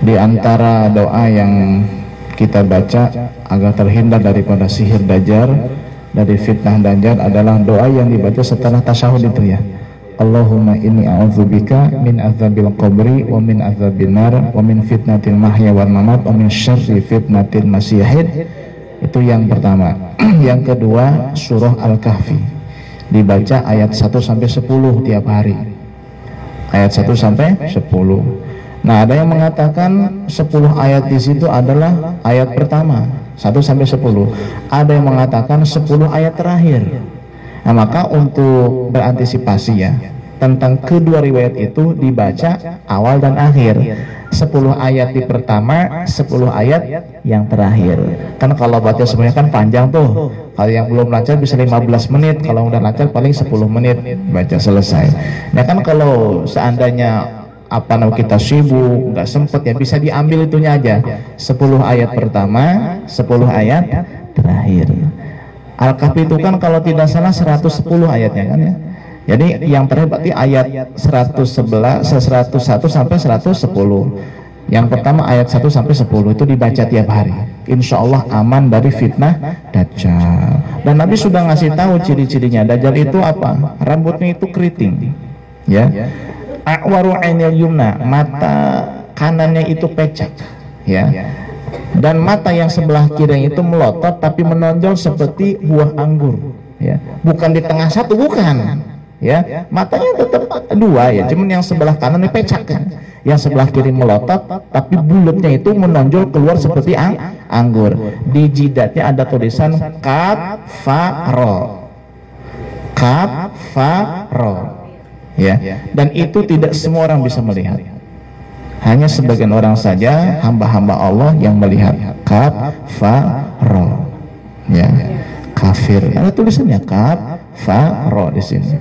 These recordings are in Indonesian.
Di antara doa yang kita baca agar terhindar daripada sihir Dajjal, dari fitnah Dajjal adalah doa yang dibaca setelah tasyahud itu ya. Allahumma inni a'udzubika min azabil qabri wa min azabin nar wa min fitnatil mahya wal mamat wa min syarri fitnatil masyihid. Itu yang pertama. Yang kedua, surah Al-Kahfi dibaca ayat 1 sampai 10 tiap hari. Ayat 1 sampai 10. Nah, ada yang mengatakan 10 ayat di situ adalah ayat pertama 1 sampai 10. Ada yang mengatakan 10 ayat terakhir. Nah, maka untuk berantisipasi ya tentang kedua riwayat itu dibaca awal dan akhir. 10 ayat di pertama, 10 ayat yang terakhir. Kan kalau baca semuanya kan panjang tuh. Kalau yang belum lancar bisa 15 menit, kalau udah lancar paling 10 menit baca selesai. Nah kan kalau seandainya kita sibuk, nggak sempet ya bisa diambil itunya aja. 10 ayat pertama, 10 ayat terakhir. Al-Kahfi itu kan kalau tidak salah 110 ayatnya kan ya. Jadi yang terakhir berarti ayat 111, 101 sampai 110. Yang pertama ayat 1 sampai 10 itu dibaca tiap hari. Insya Allah aman dari fitnah Dajjal. Dan Nabi sudah ngasih tahu ciri-cirinya. Dajjal itu apa? Rambutnya itu keriting. Ya. A'waru ainil yumna, mata kanannya itu pecak. Ya. Dan mata yang sebelah kiri itu melotot tapi menonjol seperti buah anggur ya. Bukan di tengah satu, bukan ya, matanya tetap dua ya, cuman yang sebelah kanan ini pecak kan, yang sebelah kiri melotot tapi bulatnya itu menonjol keluar seperti anggur. Di jidatnya ada tulisan kafaro ya, dan itu tidak semua orang bisa melihat. Hanya sebagian orang saja, hamba-hamba Allah yang melihat. Kafaro, ya, kafir. Ada tulisannya kafaro di sini.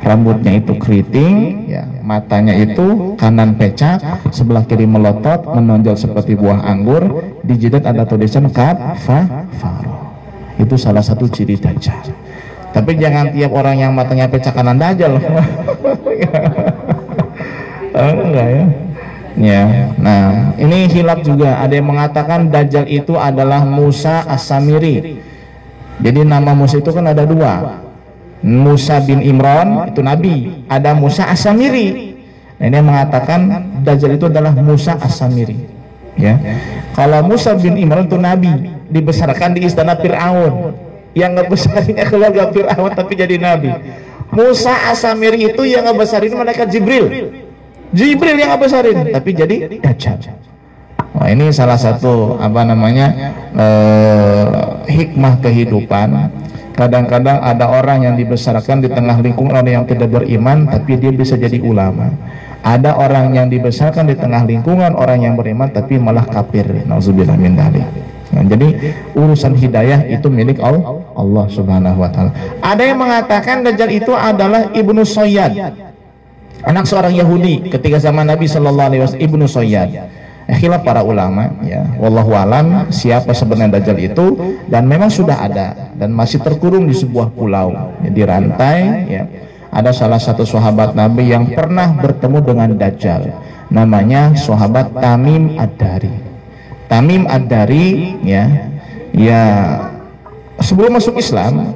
Rambutnya itu keriting, ya, matanya itu kanan pecak, sebelah kiri melotot, menonjol seperti buah anggur. Di jidat ada tulisan kafaro. Itu salah satu ciri Dajjal. Tapi jangan tiap orang yang matanya pecak kanan Dajjal. Enggak ya. Ya, nah ini hilaf juga. Ada yang mengatakan Dajjal itu adalah Musa As-Samiri. Jadi nama Musa itu kan ada dua. Musa bin Imran itu nabi, ada Musa As-Samiri. Nah ini yang mengatakan Dajjal itu adalah Musa As-Samiri. Ya, kalau Musa bin Imran itu nabi, dibesarkan di istana Fir'aun. Yang ngebesarinnya keluarga Fir'aun tapi jadi nabi. Musa As-Samiri itu yang ngebesarin malaikat Jibril. Jibril yang ngebesarin tapi jadi Dajjal. Wah, ini salah satu hikmah kehidupan. Kadang-kadang ada orang yang dibesarkan di tengah lingkungan orang yang tidak beriman tapi dia bisa jadi ulama. Ada orang yang dibesarkan di tengah lingkungan orang yang beriman tapi malah kafir. Nauzubillah min dzalik. Nah, jadi urusan hidayah itu milik Allah Subhanahu wa taala. Ada yang mengatakan Dajjal itu adalah Ibnu Sayyad, anak seorang Yahudi ketika zaman Nabi Shallallahu Alaihi Wasallam. Ibnu Sayyad. Khilaf para ulama ya, wallahu alam siapa sebenarnya Dajjal itu, dan memang sudah ada dan masih terkurung di sebuah pulau ya, di rantai ya. Ada salah satu sahabat Nabi yang pernah bertemu dengan Dajjal, namanya sahabat Tamim Ad-Dari. Tamim Ad-Dari ya sebelum masuk Islam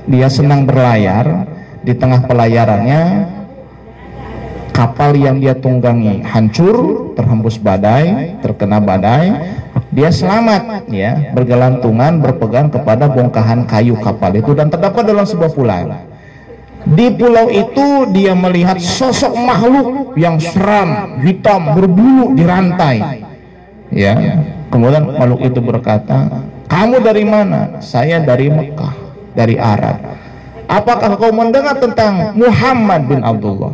dia senang berlayar. Di tengah pelayarannya kapal yang dia tunggangi hancur, terhembus badai, terkena badai. Dia selamat ya, bergelantungan berpegang kepada bongkahan kayu kapal itu dan terdapat dalam sebuah pulau. Di pulau itu dia melihat sosok makhluk yang seram, hitam, berbulu di rantai. Ya, kemudian makhluk itu berkata, "Kamu dari mana?" "Saya dari Mekah, dari Arab." "Apakah kau mendengar tentang Muhammad bin Abdullah?"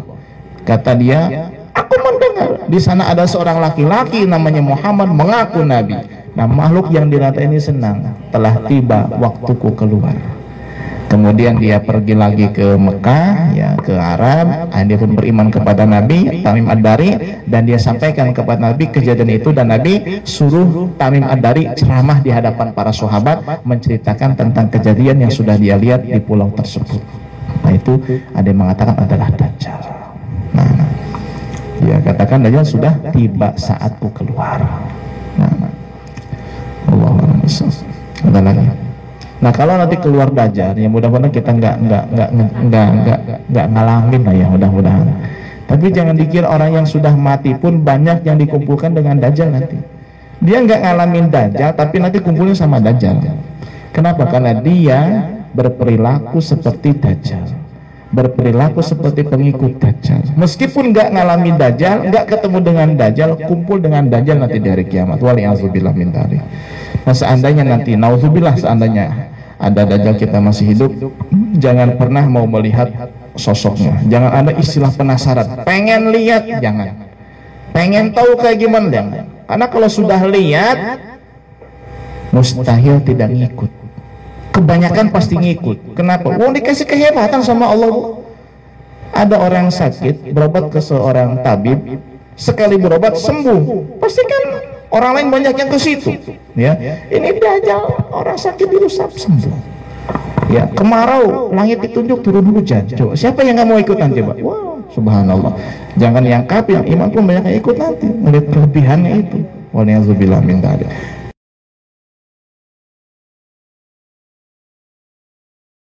Kata dia, "Aku mendengar di sana ada seorang laki-laki namanya Muhammad mengaku nabi." Nah, makhluk yang di rantai ini senang, telah tiba waktuku keluar. Kemudian dia pergi lagi ke Mekah ya, ke Arab. Dia pun beriman kepada Nabi Tamim Ad-Dari dan dia sampaikan kepada Nabi kejadian itu, dan Nabi suruh Tamim Ad-Dari ceramah di hadapan para sahabat menceritakan tentang kejadian yang sudah dia lihat di pulau tersebut. Nah, itu ada yang mengatakan adalah Dajjal. Nah, Ya, katakan Dajjal sudah tiba saatku keluar. Nah, Allahu a'lam. Ada lagi. Nah, kalau nanti keluar Dajjal, ya mudah-mudahan kita nggak ngalamin lah ya, mudah-mudahan. Tapi jangan dikira orang yang sudah mati pun banyak yang dikumpulkan dengan Dajjal nanti. Dia nggak ngalamin Dajjal, tapi nanti kumpulin sama Dajjal. Kenapa? Karena dia berperilaku seperti Dajjal, berperilaku seperti pengikut Dajjal. Meskipun nggak ngalamin Dajjal, nggak ketemu dengan Dajjal, kumpul dengan Dajjal nanti di hari kiamat. Waliyahzubillah min dzalik. Nah, seandainya nanti, nauzubillah, seandainya ada Dajjal kita masih hidup, jangan pernah mau melihat sosoknya. Jangan ada istilah penasaran, pengen lihat, jangan. Pengen tahu kayak gimana, jangan. Karena kalau sudah lihat, mustahil tidak ngikut. Kebanyakan pasti ngikut. Kenapa? Oh, dikasih kehebatan sama Allah. Ada orang sakit, berobat ke seorang tabib, sekali berobat sembuh. Pasti kan orang lain banyak yang ke situ. Ya, ini Dajjal, orang sakit diusap sembuh. Ya, kemarau, langit ditunjuk turun hujan. Coba, siapa yang nggak mau ikutan coba? Wow, subhanallah. Jangan yang kafir, yang iman pun banyak yang ikut nanti melihat kelebihannya itu. Waliyahzubillah min dzalik.